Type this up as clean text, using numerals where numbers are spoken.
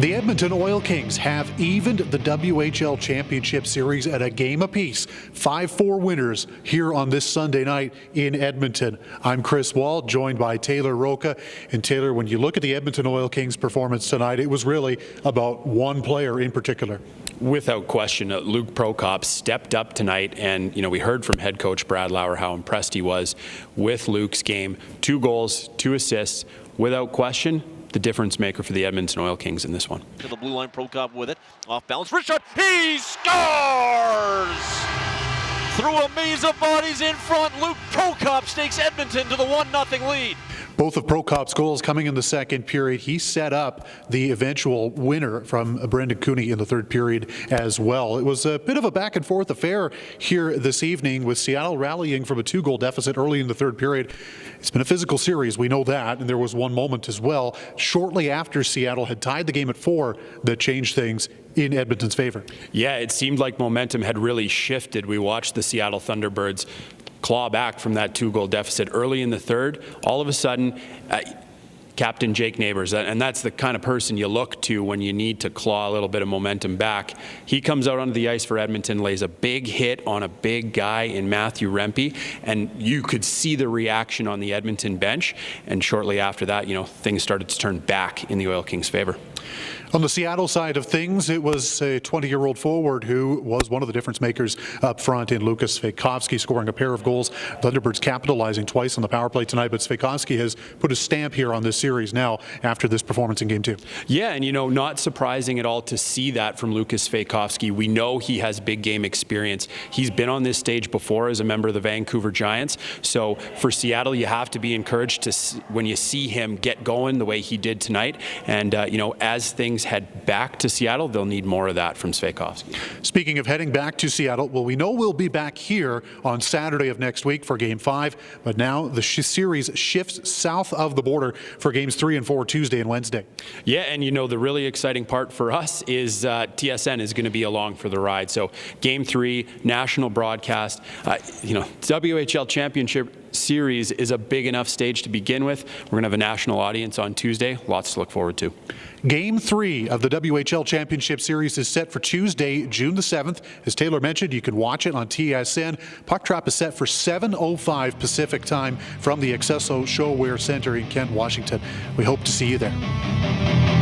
The Edmonton Oil Kings have evened the WHL Championship Series at a game apiece. 5-4 winners here on this Sunday night in Edmonton. I'm Chris Wall, joined by Taylor Roca. And Taylor, when you look at the Edmonton Oil Kings performance tonight, it was really about one player in particular. Without question, Luke Prokop stepped up tonight, and we heard from head coach Brad Lauer how impressed he was with Luke's game. 2 goals, 2 assists, without question, the difference maker for the Edmonton Oil Kings in this one. To the blue line, Prokop with it, off balance, wrist shot, he scores! Through a maze of bodies in front, Luke Prokop stakes Edmonton to the 1-0 lead. Both of Prokop's goals coming in the second period. He set up the eventual winner from Brendan Cooney in the third period as well. It was a bit of a back and forth affair here this evening, with Seattle rallying from a 2-goal deficit early in the third period. It's been a physical series, we know that, and there was one moment as well shortly after Seattle had tied the game at 4 that changed things in Edmonton's favor. Yeah, it seemed like momentum had really shifted. We watched the Seattle Thunderbirds claw back from that 2-goal deficit early in the third. All of a sudden, Captain Jake Neighbours, and that's the kind of person you look to when you need to claw a little bit of momentum back. He comes out onto the ice for Edmonton, lays a big hit on a big guy in Matthew Rempe, and you could see the reaction on the Edmonton bench. And shortly after that, things started to turn back in the Oil Kings' favor. On the Seattle side of things, it was a 20-year-old forward who was one of the difference makers up front in Lukas Svejkovsky, scoring a pair of goals. Thunderbirds capitalizing twice on the power play tonight, but Svejkovsky has put a stamp here on this series now after this performance in Game 2. Yeah, and not surprising at all to see that from Lukas Svejkovsky. We know he has big game experience. He's been on this stage before as a member of the Vancouver Giants. So for Seattle, you have to be encouraged to when you see him get going the way he did tonight. And as things head back to Seattle, they'll need more of that from Svejkovsky. Speaking of heading back to Seattle, well, we know we'll be back here on Saturday of next week for Game 5, but now the series shifts south of the border for Games 3 and 4 Tuesday and Wednesday. Yeah, and the really exciting part for us is TSN is going to be along for the ride. So Game 3, national broadcast, WHL Championship Series is a big enough stage to begin with. We're going to have a national audience on Tuesday. Lots to look forward to. Game 3 of the WHL Championship Series is set for Tuesday, June the 7th. As Taylor mentioned, you can watch it on TSN. Puck drop is set for 7:05 Pacific time from the Accesso Showwear Center in Kent, Washington. We hope to see you there.